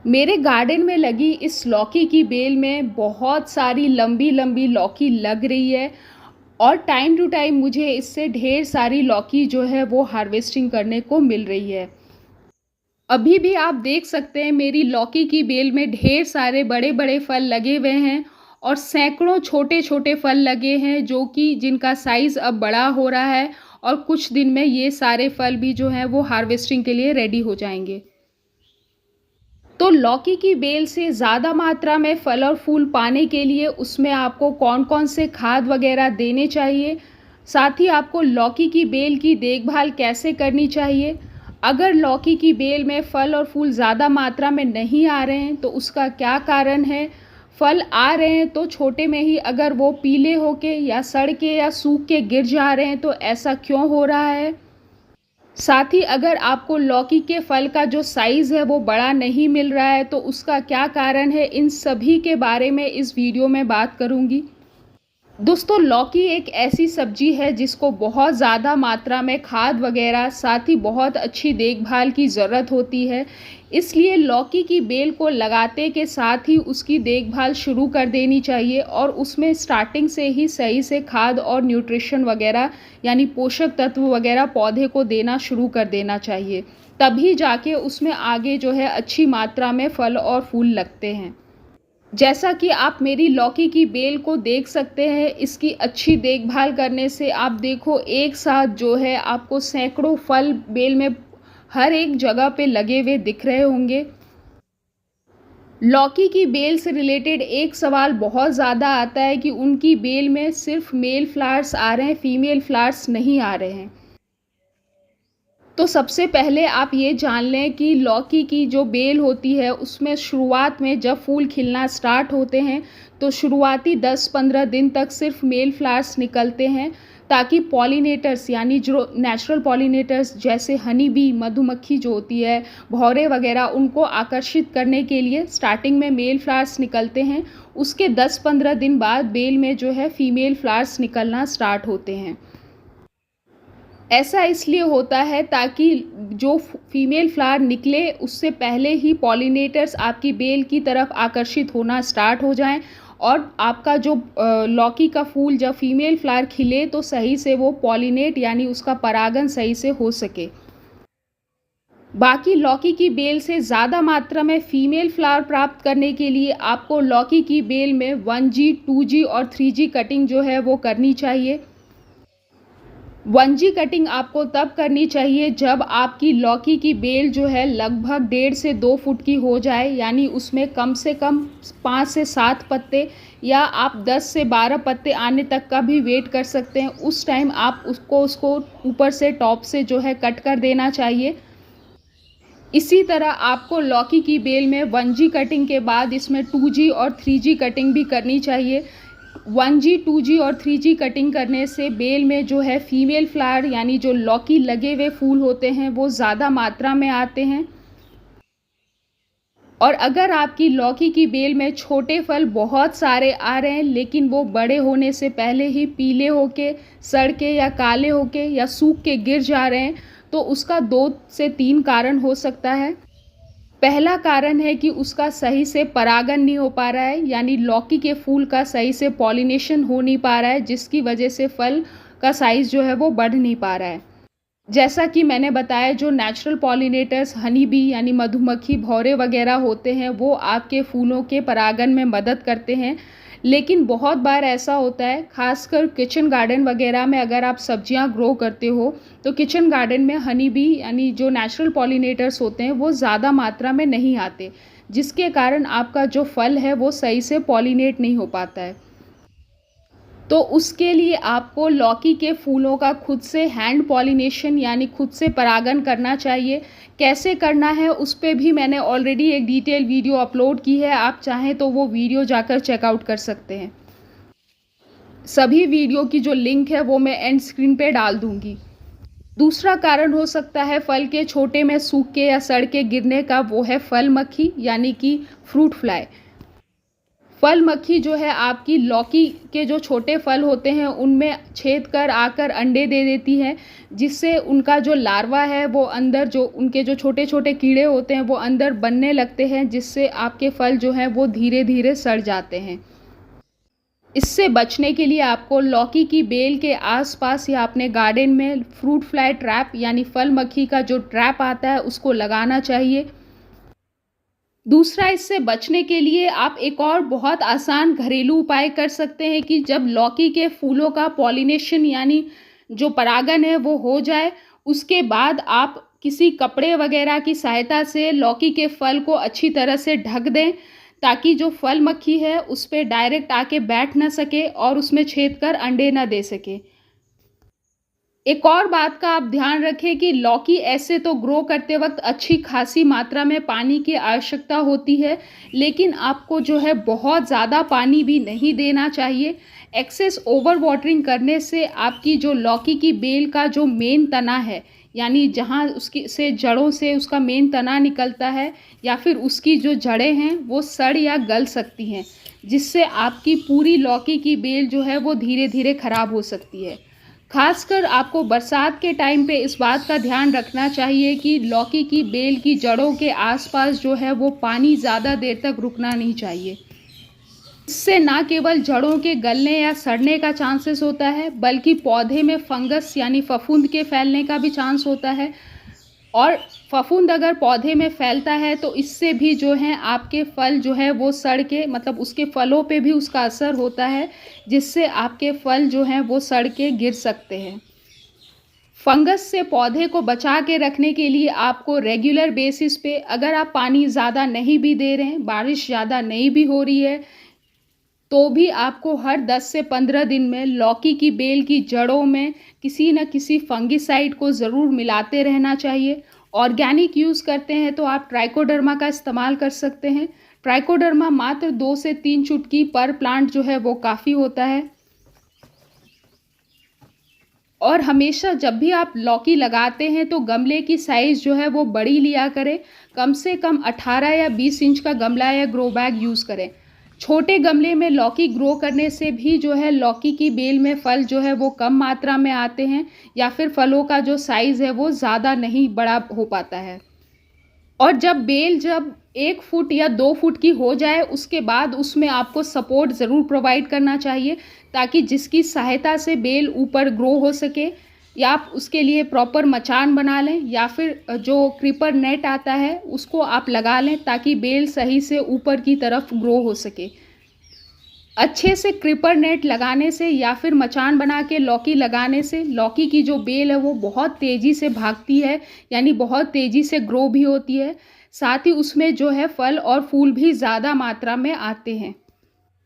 मेरे गार्डन में लगी इस लौकी की बेल में बहुत सारी लंबी-लंबी लौकी लग रही है और टाइम टू टाइम मुझे इससे ढेर सारी लौकी जो है वो हार्वेस्टिंग करने को मिल रही है। अभी भी आप देख सकते हैं मेरी लौकी की बेल में ढेर सारे बड़े-बड़े फल लगे हुए हैं और सैकड़ों छोटे-छोटे फल लगे हैं जो कि जिनका साइज़ अब बड़ा हो रहा है और कुछ दिन में ये सारे फल भी जो हैं वो हार्वेस्टिंग के लिए रेडी हो जाएँगे। तो लौकी की बेल से ज़्यादा मात्रा में फल और फूल पाने के लिए उसमें आपको कौन-कौन से खाद वगैरह देने चाहिए, साथ ही आपको लौकी की बेल की देखभाल कैसे करनी चाहिए। अगर लौकी की बेल में फल और फूल ज़्यादा मात्रा में नहीं आ रहे हैं, तो उसका क्या कारण है? फल आ रहे हैं तो छोटे में ही अगर वो पीले होके या सड़ के या सूख के गिर जा रहे हैं, तो ऐसा क्यों हो रहा है? साथ ही अगर आपको लौकी के फल का जो साइज़ है वो बड़ा नहीं मिल रहा है तो उसका क्या कारण है, इन सभी के बारे में इस वीडियो में बात करूँगी। दोस्तों, लौकी एक ऐसी सब्जी है जिसको बहुत ज़्यादा मात्रा में खाद वगैरह साथ ही बहुत अच्छी देखभाल की ज़रूरत होती है। इसलिए लौकी की बेल को लगाते के साथ ही उसकी देखभाल शुरू कर देनी चाहिए और उसमें स्टार्टिंग से ही सही से खाद और न्यूट्रिशन वगैरह यानी पोषक तत्व वगैरह पौधे को देना शुरू कर देना चाहिए। तभी जाके उसमें आगे जो है अच्छी मात्रा में फल और फूल लगते हैं। जैसा कि आप मेरी लौकी की बेल को देख सकते हैं, इसकी अच्छी देखभाल करने से आप देखो एक साथ जो है आपको सैकड़ों फल बेल में हर एक जगह पे लगे हुए दिख रहे होंगे। लौकी की बेल से रिलेटेड एक सवाल बहुत ज़्यादा आता है कि उनकी बेल में सिर्फ मेल फ्लावर्स आ रहे हैं, फीमेल फ्लावर्स नहीं आ रहे हैं। तो सबसे पहले आप ये जान लें कि लौकी की जो बेल होती है उसमें शुरुआत में जब फूल खिलना स्टार्ट होते हैं तो शुरुआती 10-15 दिन तक सिर्फ मेल फ्लावर्स निकलते हैं ताकि पॉलिनेटर्स यानी जो नेचुरल पॉलिनेटर्स जैसे हनी बी मधुमक्खी जो होती है भौरे वगैरह उनको आकर्षित करने के लिए स्टार्टिंग में मेल फ्लावर्स निकलते हैं। उसके 10-15 दिन बाद बेल में जो है फीमेल फ्लावर्स निकलना स्टार्ट होते हैं। ऐसा इसलिए होता है ताकि जो फीमेल फ्लावर निकले उससे पहले ही पॉलिनेटर्स आपकी बेल की तरफ आकर्षित होना स्टार्ट हो जाएं और आपका जो लौकी का फूल जब फीमेल फ्लावर खिले तो सही से वो पॉलिनेट यानी उसका परागण सही से हो सके। बाकी लौकी की बेल से ज़्यादा मात्रा में फीमेल फ्लावर प्राप्त करने के लिए आपको लौकी की बेल में 1G, 2G और 3G कटिंग जो है वो करनी चाहिए। 1G कटिंग आपको तब करनी चाहिए जब आपकी लौकी की बेल जो है लगभग 1.5 से 2 फुट की हो जाए, यानी उसमें कम से कम 5 से 7 पत्ते या आप 10 से 12 पत्ते आने तक का भी वेट कर सकते हैं। उस टाइम आप उसको ऊपर से टॉप से जो है कट कर देना चाहिए। इसी तरह आपको लौकी की बेल में 1G कटिंग के बाद इसमें 2G और 3G कटिंग भी करनी चाहिए। 1G, 2G और 3G कटिंग करने से बेल में जो है फीमेल फ्लावर यानी जो लौकी लगे हुए फूल होते हैं वो ज़्यादा मात्रा में आते हैं। और अगर आपकी लौकी की बेल में छोटे फल बहुत सारे आ रहे हैं लेकिन वो बड़े होने से पहले ही पीले होके, सड़ के या काले होके या सूख के गिर जा रहे हैं तो उसका 2 से 3 कारण हो सकता है। पहला कारण है कि उसका सही से परागण नहीं हो पा रहा है, यानी लौकी के फूल का सही से पॉलिनेशन हो नहीं पा रहा है जिसकी वजह से फल का साइज़ जो है वो बढ़ नहीं पा रहा है। जैसा कि मैंने बताया जो नेचुरल पॉलिनेटर्स हनी बी यानी मधुमक्खी भौरे वगैरह होते हैं वो आपके फूलों के परागण में मदद करते हैं। लेकिन बहुत बार ऐसा होता है खासकर किचन गार्डन वगैरह में अगर आप सब्जियां ग्रो करते हो तो किचन गार्डन में हनी बी यानी जो नेचुरल पॉलिनेटर्स होते हैं वो ज़्यादा मात्रा में नहीं आते, जिसके कारण आपका जो फल है वो सही से पॉलिनेट नहीं हो पाता है। तो उसके लिए आपको लौकी के फूलों का खुद से हैंड पॉलिनेशन यानी खुद से परागण करना चाहिए। कैसे करना है उस पे भी मैंने ऑलरेडी एक डिटेल वीडियो अपलोड की है, आप चाहें तो वो वीडियो जाकर चेकआउट कर सकते हैं। सभी वीडियो की जो लिंक है वो मैं एंड स्क्रीन पे डाल दूंगी। दूसरा कारण हो सकता है फल के छोटे में सूख के या सड़ के गिरने का, वो है फल मक्खी यानी कि फ्रूट फ्लाई। फल मक्खी जो है आपकी लौकी के जो छोटे फल होते हैं उनमें छेद कर आकर अंडे दे देती है, जिससे उनका जो लार्वा है वो अंदर, जो उनके जो छोटे-छोटे कीड़े होते हैं वो अंदर बनने लगते हैं, जिससे आपके फल जो हैं वो धीरे-धीरे सड़ जाते हैं। इससे बचने के लिए आपको लौकी की बेल के आस-पास या अपने गार्डन में फ्रूट फ्लाई ट्रैप यानी फल मक्खी का जो ट्रैप आता है उसको लगाना चाहिए। दूसरा, इससे बचने के लिए आप एक और बहुत आसान घरेलू उपाय कर सकते हैं कि जब लौकी के फूलों का पॉलिनेशन यानी जो परागन है वो हो जाए, उसके बाद आप किसी कपड़े वगैरह की सहायता से लौकी के फल को अच्छी तरह से ढक दें, ताकि जो फल मक्खी है उस पे डायरेक्ट आके बैठ ना सके और उसमें छेद कर अंडे ना दे सके। एक और बात का आप ध्यान रखें कि लौकी ऐसे तो ग्रो करते वक्त अच्छी खासी मात्रा में पानी की आवश्यकता होती है, लेकिन आपको जो है बहुत ज़्यादा पानी भी नहीं देना चाहिए। एक्सेस ओवर वाटरिंग करने से आपकी जो लौकी की बेल का जो मेन तना है, यानी जहाँ उसकी से जड़ों से उसका मेन तना निकलता है या फिर उसकी जो जड़ें हैं वो सड़ या गल सकती हैं, जिससे आपकी पूरी लौकी की बेल जो है वो धीरे धीरे ख़राब हो सकती है। खासकर आपको बरसात के टाइम पे इस बात का ध्यान रखना चाहिए कि लौकी की बेल की जड़ों के आसपास जो है वो पानी ज़्यादा देर तक रुकना नहीं चाहिए। इससे ना केवल जड़ों के गलने या सड़ने का चांसेस होता है, बल्कि पौधे में फंगस यानी फफूंद के फैलने का भी चांस होता है। और फफूंद अगर पौधे में फैलता है तो इससे भी जो है आपके फल जो है वो सड़ के, मतलब उसके फलों पे भी उसका असर होता है, जिससे आपके फल जो हैं वो सड़ के गिर सकते हैं। फंगस से पौधे को बचा के रखने के लिए आपको रेगुलर बेसिस पे, अगर आप पानी ज़्यादा नहीं भी दे रहे हैं, बारिश ज़्यादा नहीं भी हो रही है, तो भी आपको हर 10 से 15 दिन में लौकी की बेल की जड़ों में किसी न किसी फंगिसाइड को ज़रूर मिलाते रहना चाहिए। ऑर्गेनिक यूज़ करते हैं तो आप ट्राइकोडर्मा का इस्तेमाल कर सकते हैं। ट्राइकोडर्मा मात्र 2 से 3 चुटकी पर प्लांट जो है वो काफ़ी होता है। और हमेशा जब भी आप लौकी लगाते हैं तो गमले की साइज़ जो है वो बड़ी लिया करें। कम से कम 18 या 20 इंच का गमला या ग्रो बैग यूज़ करें। छोटे गमले में लौकी ग्रो करने से भी जो है लौकी की बेल में फल जो है वो कम मात्रा में आते हैं, या फिर फलों का जो साइज़ है वो ज़्यादा नहीं बड़ा हो पाता है। और जब 1 फुट या 2 फुट की हो जाए उसके बाद उसमें आपको सपोर्ट ज़रूर प्रोवाइड करना चाहिए, ताकि जिसकी सहायता से बेल ऊपर ग्रो हो सके, या आप उसके लिए प्रॉपर मचान बना लें, या फिर जो क्रीपर नेट आता है उसको आप लगा लें, ताकि बेल सही से ऊपर की तरफ ग्रो हो सके। अच्छे से क्रीपर नेट लगाने से या फिर मचान बना के लौकी लगाने से लौकी की जो बेल है वो बहुत तेज़ी से भागती है, यानी बहुत तेज़ी से ग्रो भी होती है। साथ ही उसमें जो है फल और फूल भी ज़्यादा मात्रा में आते हैं।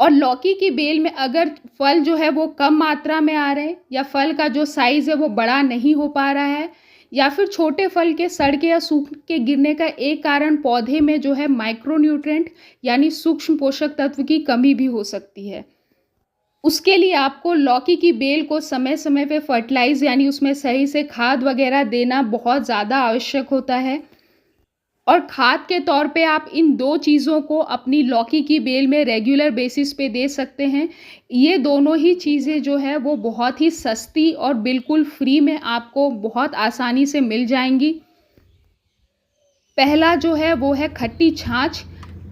और लौकी की बेल में अगर फल जो है वो कम मात्रा में आ रहे हैं, या फल का जो साइज़ है वो बड़ा नहीं हो पा रहा है, या फिर छोटे फल के सड़ के या सूख के गिरने का एक कारण पौधे में जो है माइक्रोन्यूट्रेंट यानी सूक्ष्म पोषक तत्व की कमी भी हो सकती है। उसके लिए आपको लौकी की बेल को समय समय पे फर्टिलाइज यानी उसमें सही से खाद वगैरह देना बहुत ज़्यादा आवश्यक होता है। और खाद के तौर पे आप इन 2 चीज़ों को अपनी लौकी की बेल में रेगुलर बेसिस पे दे सकते हैं। ये दोनों ही चीज़ें जो है वो बहुत ही सस्ती और बिल्कुल फ्री में आपको बहुत आसानी से मिल जाएंगी। पहला जो है वो है खट्टी छाछ।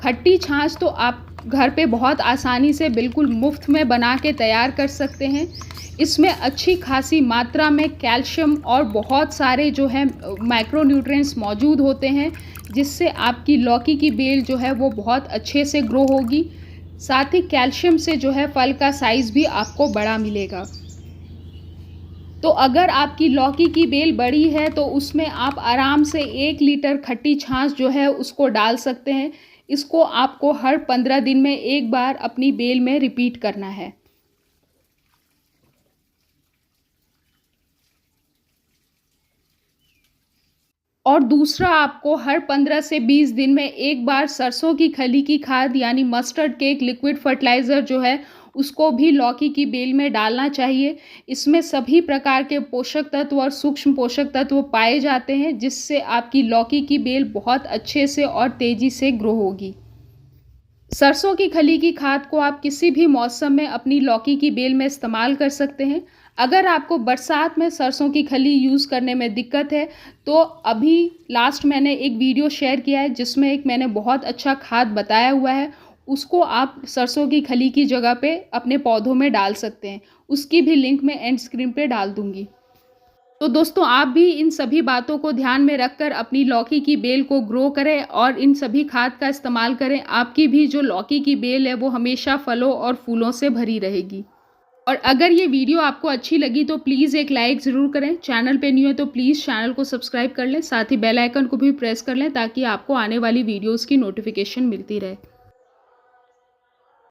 खट्टी छाछ तो आप घर पे बहुत आसानी से बिल्कुल मुफ्त में बना के तैयार कर सकते हैं। इसमें अच्छी खासी मात्रा में कैल्शियम और बहुत सारे जो है माइक्रोन्यूट्रिएंट्स मौजूद होते हैं, जिससे आपकी लौकी की बेल जो है वो बहुत अच्छे से ग्रो होगी। साथ ही कैल्शियम से जो है फल का साइज़ भी आपको बड़ा मिलेगा। तो अगर आपकी लौकी की बेल बड़ी है तो उसमें आप आराम से 1 लीटर खट्टी छाछ जो है उसको डाल सकते हैं। इसको आपको हर 15 दिन में एक बार अपनी बेल में रिपीट करना है। और दूसरा, आपको हर 15 से 20 दिन में एक बार सरसों की खली की खाद यानी मस्टर्ड केक लिक्विड फर्टिलाइज़र जो है उसको भी लौकी की बेल में डालना चाहिए। इसमें सभी प्रकार के पोषक तत्व और सूक्ष्म पोषक तत्व पाए जाते हैं, जिससे आपकी लौकी की बेल बहुत अच्छे से और तेज़ी से ग्रो होगी। सरसों की खली की खाद को आप किसी भी मौसम में अपनी लौकी की बेल में इस्तेमाल कर सकते हैं। अगर आपको बरसात में सरसों की खली यूज़ करने में दिक्कत है, तो अभी लास्ट मैंने एक वीडियो शेयर किया है जिसमें एक मैंने बहुत अच्छा खाद बताया हुआ है, उसको आप सरसों की खली की जगह पे अपने पौधों में डाल सकते हैं। उसकी भी लिंक मैं एंड स्क्रीन पे डाल दूँगी। तो दोस्तों आप भी इन सभी बातों को ध्यान में रखकर अपनी लौकी की बेल को ग्रो करें और इन सभी खाद का इस्तेमाल करें। आपकी भी जो लौकी की बेल है वो हमेशा फलों और फूलों से भरी रहेगी। और अगर ये वीडियो आपको अच्छी लगी तो प्लीज़ एक लाइक ज़रूर करें। चैनल पे न्यू है तो प्लीज़ चैनल को सब्सक्राइब कर लें, साथ ही बेल आइकन को भी प्रेस कर लें ताकि आपको आने वाली वीडियोज़ की नोटिफिकेशन मिलती रहे।